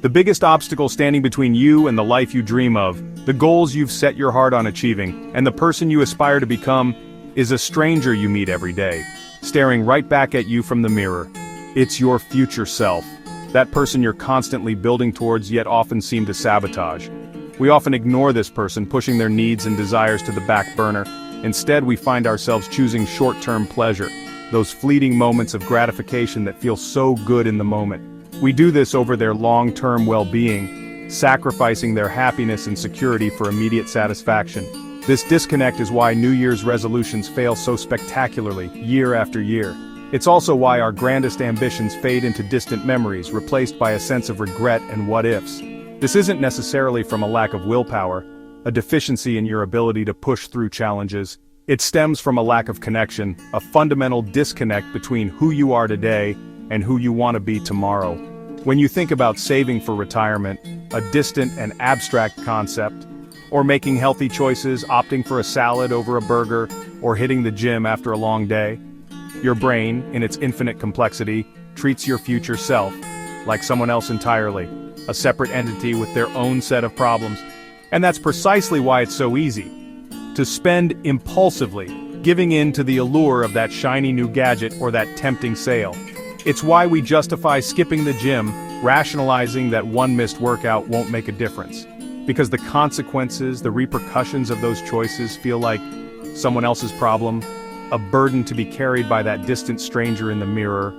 The biggest obstacle standing between you and the life you dream of, the goals you've set your heart on achieving, and the person you aspire to become, is a stranger you meet every day, staring right back at you from the mirror. It's your future self. That person you're constantly building towards yet often seem to sabotage. We often ignore this person, pushing their needs and desires to the back burner. Instead, we find ourselves choosing short-term pleasure, those fleeting moments of gratification that feel so good in the moment. We do this over their long-term well-being, sacrificing their happiness and security for immediate satisfaction. This disconnect is why New Year's resolutions fail so spectacularly, year after year. It's also why our grandest ambitions fade into distant memories, replaced by a sense of regret and what-ifs. This isn't necessarily from a lack of willpower, a deficiency in your ability to push through challenges. It stems from a lack of connection, a fundamental disconnect between who you are today and who you want to be tomorrow. When you think about saving for retirement, a distant and abstract concept, or making healthy choices, opting for a salad over a burger, or hitting the gym after a long day, your brain, in its infinite complexity, treats your future self like someone else entirely, a separate entity with their own set of problems. And that's precisely why it's so easy to spend impulsively, giving in to the allure of that shiny new gadget or that tempting sale. It's why we justify skipping the gym, rationalizing that one missed workout won't make a difference. Because the consequences, the repercussions of those choices feel like someone else's problem, a burden to be carried by that distant stranger in the mirror.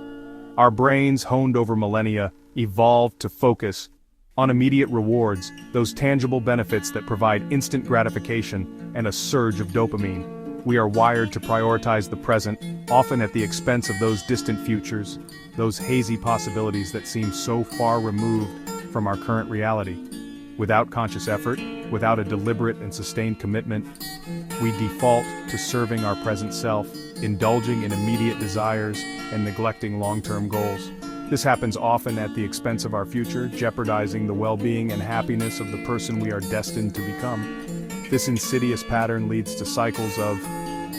Our brains, honed over millennia, evolved to focus on immediate rewards, those tangible benefits that provide instant gratification and a surge of dopamine. We are wired to prioritize the present, often at the expense of those distant futures, those hazy possibilities that seem so far removed from our current reality. Without conscious effort, without a deliberate and sustained commitment, we default to serving our present self, indulging in immediate desires, and neglecting long-term goals. This happens often at the expense of our future, jeopardizing the well-being and happiness of the person we are destined to become. This insidious pattern leads to cycles of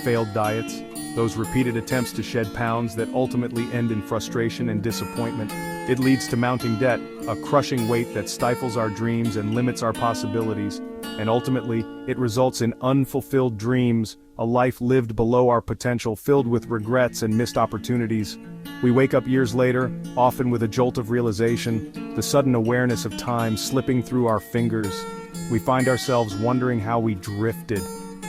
failed diets, those repeated attempts to shed pounds that ultimately end in frustration and disappointment. It leads to mounting debt, a crushing weight that stifles our dreams and limits our possibilities, and ultimately, it results in unfulfilled dreams, a life lived below our potential, filled with regrets and missed opportunities. We wake up years later, often with a jolt of realization, the sudden awareness of time slipping through our fingers. We find ourselves wondering how we drifted,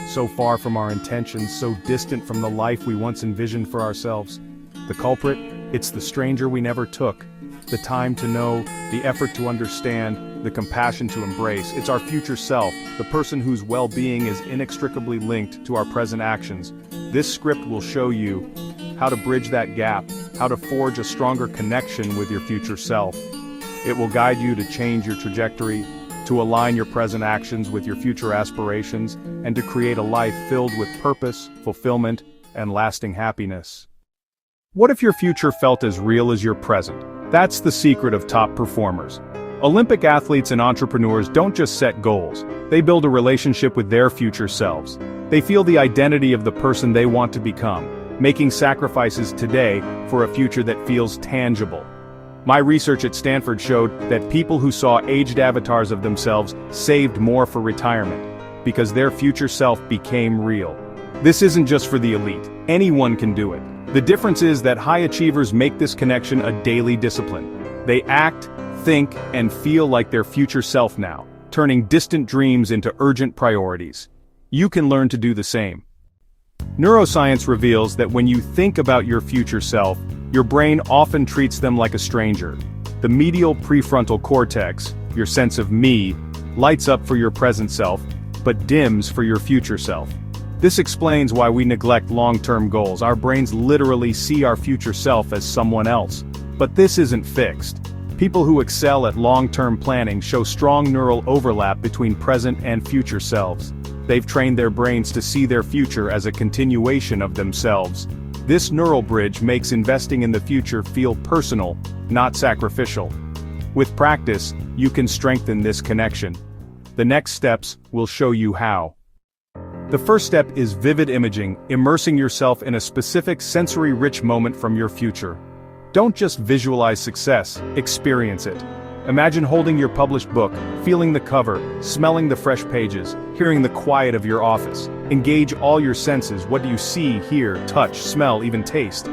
so far from our intentions, so distant from the life we once envisioned for ourselves. The culprit? It's the stranger we never took. The time to know, the effort to understand, the compassion to embrace. It's our future self, the person whose well-being is inextricably linked to our present actions. This script will show you how to bridge that gap, how to forge a stronger connection with your future self. It will guide you to change your trajectory, to align your present actions with your future aspirations, and to create a life filled with purpose, fulfillment, and lasting happiness. What if your future felt as real as your present? That's the secret of top performers. Olympic athletes and entrepreneurs don't just set goals, they build a relationship with their future selves. They feel the identity of the person they want to become, making sacrifices today for a future that feels tangible. My research at Stanford showed that people who saw aged avatars of themselves saved more for retirement, because their future self became real. This isn't just for the elite. Anyone can do it. The difference is that high achievers make this connection a daily discipline. They act, think, and feel like their future self now, turning distant dreams into urgent priorities. You can learn to do the same. Neuroscience reveals that when you think about your future self, your brain often treats them like a stranger. The medial prefrontal cortex, your sense of me, lights up for your present self, but dims for your future self. This explains why we neglect long-term goals. Our brains literally see our future self as someone else. But this isn't fixed. People who excel at long-term planning show strong neural overlap between present and future selves. They've trained their brains to see their future as a continuation of themselves. This neural bridge makes investing in the future feel personal, not sacrificial. With practice, you can strengthen this connection. The next steps will show you how. The first step is vivid imaging, immersing yourself in a specific sensory-rich moment from your future. Don't just visualize success, experience it. Imagine holding your published book, feeling the cover, smelling the fresh pages, hearing the quiet of your office. Engage all your senses. What do you see, hear, touch, smell, even taste?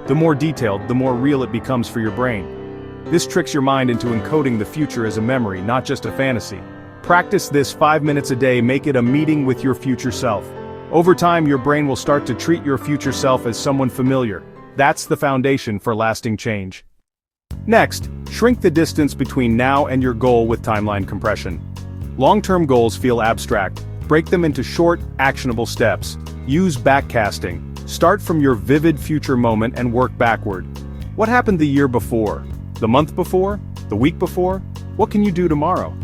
The more detailed, the more real it becomes for your brain. This tricks your mind into encoding the future as a memory, not just a fantasy. Practice this 5 minutes a day, make it a meeting with your future self. Over time, your brain will start to treat your future self as someone familiar. That's the foundation for lasting change. Next, shrink the distance between now and your goal with timeline compression. Long-term goals feel abstract. Break them into short, actionable steps. Use backcasting. Start from your vivid future moment and work backward. What happened the year before? The month before? The week before? What can you do tomorrow?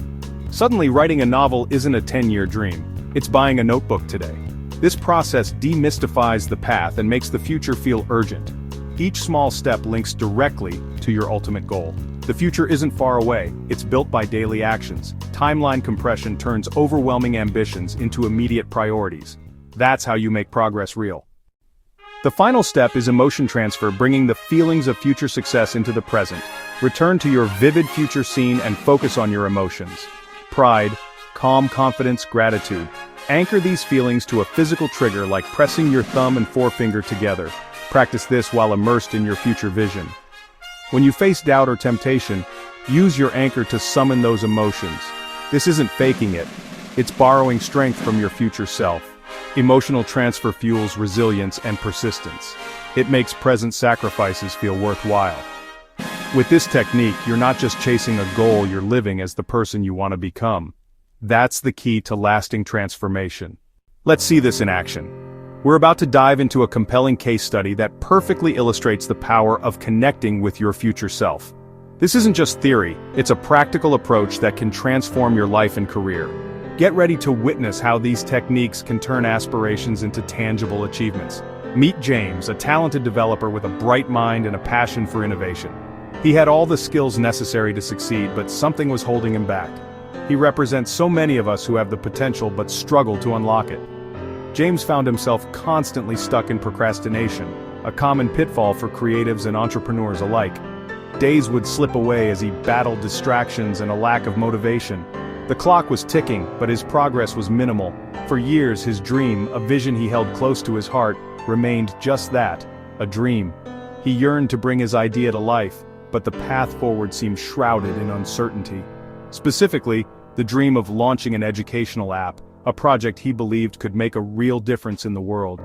Suddenly, writing a novel isn't a 10-year dream. It's buying a notebook today. This process demystifies the path and makes the future feel urgent. Each small step links directly to your ultimate goal. The future isn't far away, it's built by daily actions. Timeline compression turns overwhelming ambitions into immediate priorities. That's how you make progress real. The final step is emotion transfer, bringing the feelings of future success into the present. Return to your vivid future scene and focus on your emotions. Pride, calm confidence, gratitude. Anchor these feelings to a physical trigger like pressing your thumb and forefinger together. Practice this while immersed in your future vision. When you face doubt or temptation, use your anchor to summon those emotions. This isn't faking it. It's borrowing strength from your future self. Emotional transfer fuels resilience and persistence. It makes present sacrifices feel worthwhile. With this technique, you're not just chasing a goal, you're living as the person you want to become. That's the key to lasting transformation. Let's see this in action. We're about to dive into a compelling case study that perfectly illustrates the power of connecting with your future self. This isn't just theory, it's a practical approach that can transform your life and career. Get ready to witness how these techniques can turn aspirations into tangible achievements. Meet James, a talented developer with a bright mind and a passion for innovation. He had all the skills necessary to succeed, but something was holding him back. He represents so many of us who have the potential but struggle to unlock it. James found himself constantly stuck in procrastination, a common pitfall for creatives and entrepreneurs alike. Days would slip away as he battled distractions and a lack of motivation. The clock was ticking, but his progress was minimal. For years, his dream, a vision he held close to his heart, remained just that, a dream. He yearned to bring his idea to life, but the path forward seemed shrouded in uncertainty. Specifically, the dream of launching an educational app, a project he believed could make a real difference in the world.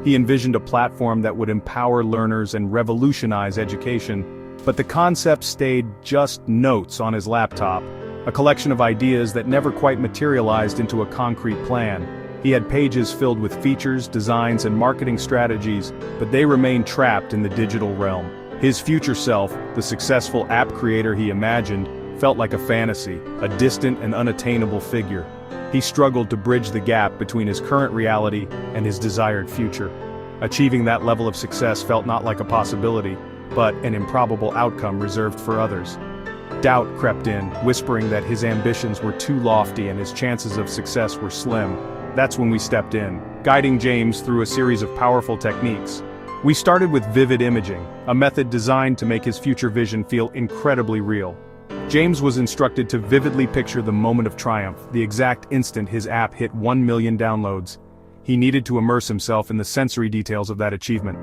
He envisioned a platform that would empower learners and revolutionize education, but the concept stayed just notes on his laptop, a collection of ideas that never quite materialized into a concrete plan. He had pages filled with features, designs, and marketing strategies, but they remained trapped in the digital realm. His future self, the successful app creator he imagined, felt like a fantasy, a distant and unattainable figure. He struggled to bridge the gap between his current reality and his desired future. Achieving that level of success felt not like a possibility, but an improbable outcome reserved for others. Doubt crept in, whispering that his ambitions were too lofty and his chances of success were slim. That's when we stepped in, guiding James through a series of powerful techniques. We started with vivid imaging, a method designed to make his future vision feel incredibly real. James was instructed to vividly picture the moment of triumph, the exact instant his app hit 1 million downloads. He needed to immerse himself in the sensory details of that achievement.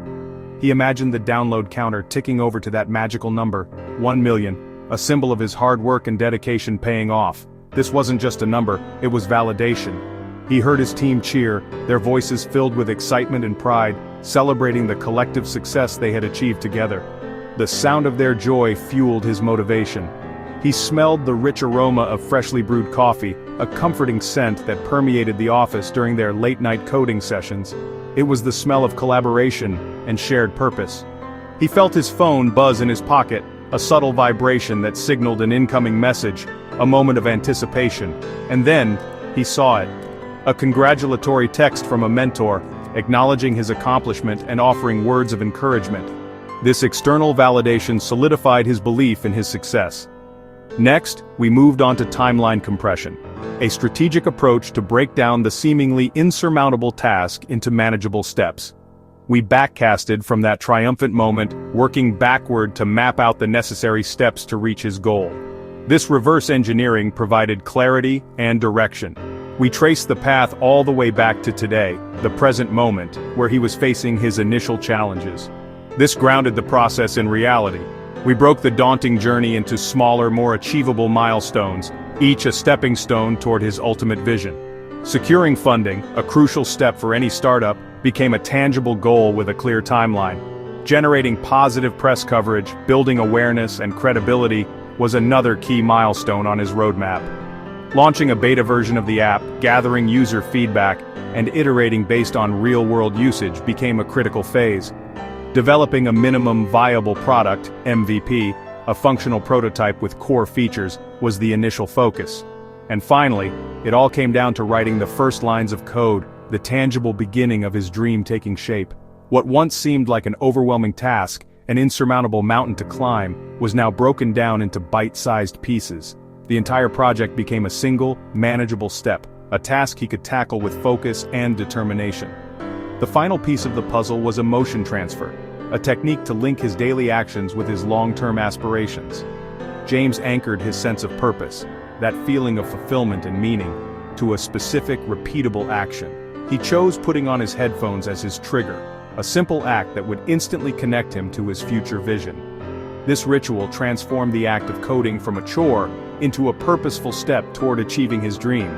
He imagined the download counter ticking over to that magical number, 1 million, a symbol of his hard work and dedication paying off. This wasn't just a number, it was validation. He heard his team cheer, their voices filled with excitement and pride, celebrating the collective success they had achieved together. The sound of their joy fueled his motivation. He smelled the rich aroma of freshly brewed coffee, a comforting scent that permeated the office during their late-night coding sessions. It was the smell of collaboration and shared purpose. He felt his phone buzz in his pocket, a subtle vibration that signaled an incoming message, a moment of anticipation. And then, he saw it. A congratulatory text from a mentor, acknowledging his accomplishment and offering words of encouragement. This external validation solidified his belief in his success. Next, we moved on to timeline compression, a strategic approach to break down the seemingly insurmountable task into manageable steps. We backcasted from that triumphant moment, working backward to map out the necessary steps to reach his goal. This reverse engineering provided clarity and direction. We traced the path all the way back to today, the present moment, where he was facing his initial challenges. This grounded the process in reality. We broke the daunting journey into smaller, more achievable milestones, each a stepping stone toward his ultimate vision. Securing funding, a crucial step for any startup, became a tangible goal with a clear timeline. Generating positive press coverage, building awareness and credibility was another key milestone on his roadmap. Launching a beta version of the app, gathering user feedback, and iterating based on real-world usage became a critical phase. Developing a minimum viable product, MVP, a functional prototype with core features, was the initial focus. And finally, it all came down to writing the first lines of code, the tangible beginning of his dream taking shape. What once seemed like an overwhelming task, an insurmountable mountain to climb, was now broken down into bite-sized pieces. The entire project became a single, manageable step, a task he could tackle with focus and determination. The final piece of the puzzle was emotion transfer, a technique to link his daily actions with his long-term aspirations. James anchored his sense of purpose, that feeling of fulfillment and meaning, to a specific, repeatable action. He chose putting on his headphones as his trigger, a simple act that would instantly connect him to his future vision. This ritual transformed the act of coding from a chore into a purposeful step toward achieving his dream.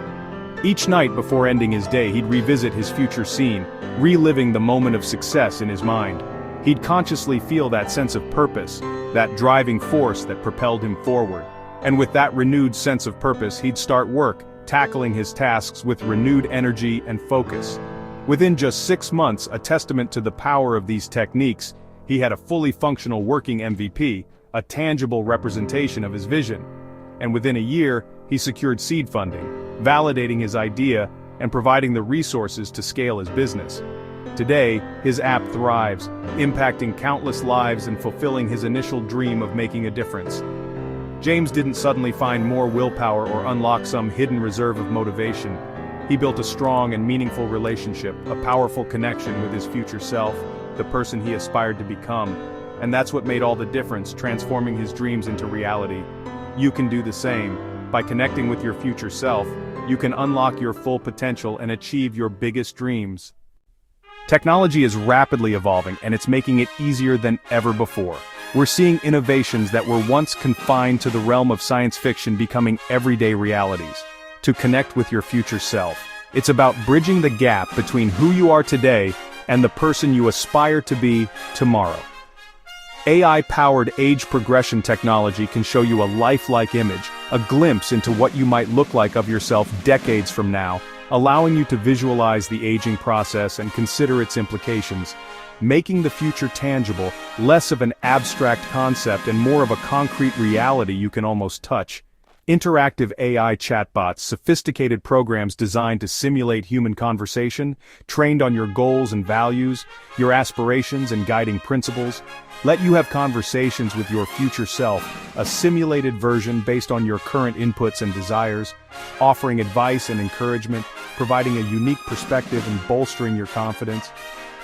Each night before ending his day, he'd revisit his future scene, reliving the moment of success in his mind. He'd consciously feel that sense of purpose, that driving force that propelled him forward. And with that renewed sense of purpose, he'd start work, tackling his tasks with renewed energy and focus. Within just 6 months, a testament to the power of these techniques, he had a fully functional working MVP, a tangible representation of his vision. And within a year, he secured seed funding, validating his idea and providing the resources to scale his business. Today, his app thrives, impacting countless lives and fulfilling his initial dream of making a difference. James didn't suddenly find more willpower or unlock some hidden reserve of motivation. He built a strong and meaningful relationship, a powerful connection with his future self, the person he aspired to become. And that's what made all the difference, transforming his dreams into reality. You can do the same. By connecting with your future self, you can unlock your full potential and achieve your biggest dreams. Technology is rapidly evolving, and it's making it easier than ever before. We're seeing innovations that were once confined to the realm of science fiction becoming everyday realities. To connect with your future self, it's about bridging the gap between who you are today and the person you aspire to be tomorrow. AI-powered age progression technology can show you a lifelike image, a glimpse into what you might look like of yourself decades from now, allowing you to visualize the aging process and consider its implications, making the future tangible, less of an abstract concept and more of a concrete reality you can almost touch. Interactive AI chatbots, sophisticated programs designed to simulate human conversation, trained on your goals and values, your aspirations and guiding principles, let you have conversations with your future self, a simulated version based on your current inputs and desires, offering advice and encouragement, providing a unique perspective and bolstering your confidence.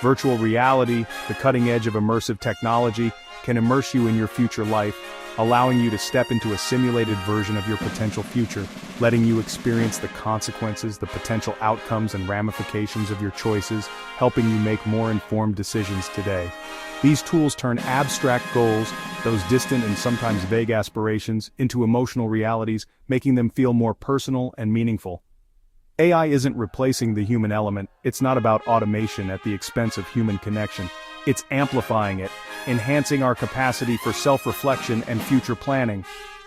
Virtual reality, the cutting edge of immersive technology, can immerse you in your future life, allowing you to step into a simulated version of your potential future, letting you experience the consequences, the potential outcomes and ramifications of your choices, helping you make more informed decisions today. These tools turn abstract goals, those distant and sometimes vague aspirations, into emotional realities, making them feel more personal and meaningful. AI isn't replacing the human element. It's not about automation at the expense of human connection. It's amplifying it, enhancing our capacity for self-reflection and future planning.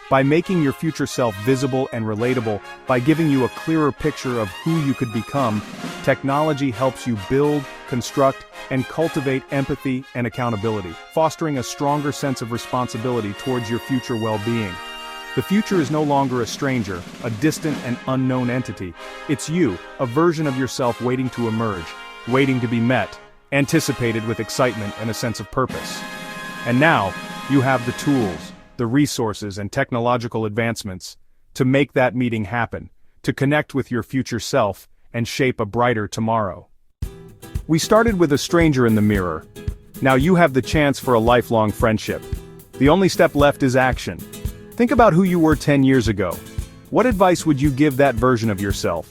By making your future self visible and relatable, by giving you a clearer picture of who you could become, technology helps you build, construct, and cultivate empathy and accountability, fostering a stronger sense of responsibility towards your future well-being. The future is no longer a stranger, a distant and unknown entity. It's you, a version of yourself waiting to emerge, waiting to be met, anticipated with excitement and a sense of purpose. And now, you have the tools, the resources and technological advancements to make that meeting happen, to connect with your future self and shape a brighter tomorrow. We started with a stranger in the mirror. Now you have the chance for a lifelong friendship. The only step left is action. Think about who you were 10 years ago. What advice would you give that version of yourself?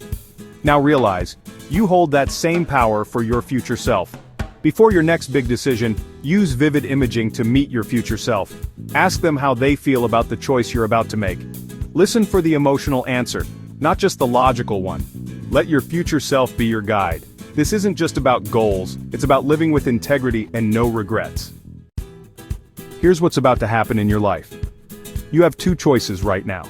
Now realize, you hold that same power for your future self. Before your next big decision, use vivid imaging to meet your future self. Ask them how they feel about the choice you're about to make. Listen for the emotional answer, not just the logical one. Let your future self be your guide. This isn't just about goals, it's about living with integrity and no regrets. Here's what's about to happen in your life. You have two choices right now.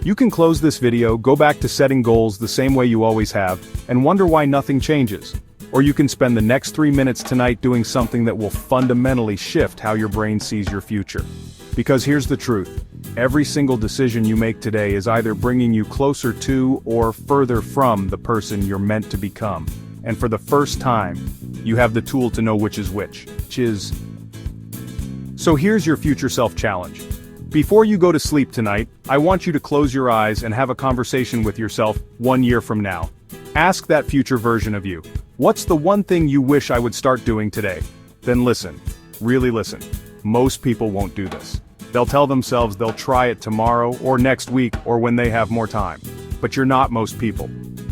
You can close this video, go back to setting goals the same way you always have, and wonder why nothing changes. Or you can spend the next 3 minutes tonight doing something that will fundamentally shift how your brain sees your future. Because here's the truth. Every single decision you make today is either bringing you closer to or further from the person you're meant to become. And for the first time, you have the tool to know which is which. So here's your future self challenge. Before you go to sleep tonight, I want you to close your eyes and have a conversation with yourself 1 year from now. Ask that future version of you, what's the one thing you wish I would start doing today? Then listen. Really listen. Most people won't do this. They'll tell themselves they'll try it tomorrow or next week or when they have more time. But you're not most people.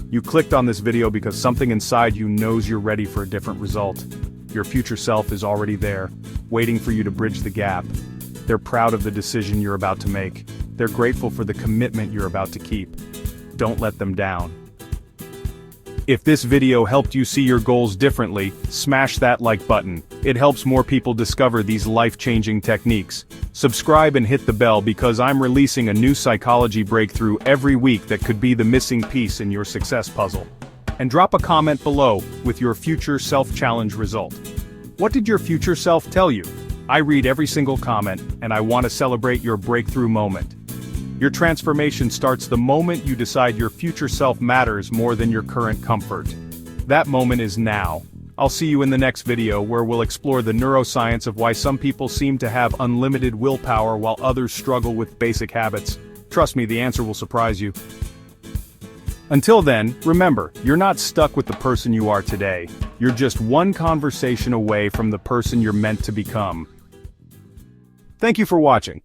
You clicked on this video because something inside you knows you're ready for a different result. Your future self is already there, waiting for you to bridge the gap. They're proud of the decision you're about to make. They're grateful for the commitment you're about to keep. Don't let them down. If this video helped you see your goals differently, smash that like button. It helps more people discover these life-changing techniques. Subscribe and hit the bell because I'm releasing a new psychology breakthrough every week that could be the missing piece in your success puzzle. And drop a comment below with your future self-challenge result. What did your future self tell you? I read every single comment, and I want to celebrate your breakthrough moment. Your transformation starts the moment you decide your future self matters more than your current comfort. That moment is now. I'll see you in the next video where we'll explore the neuroscience of why some people seem to have unlimited willpower while others struggle with basic habits. Trust me, the answer will surprise you. Until then, remember, you're not stuck with the person you are today. You're just one conversation away from the person you're meant to become. Thank you for watching.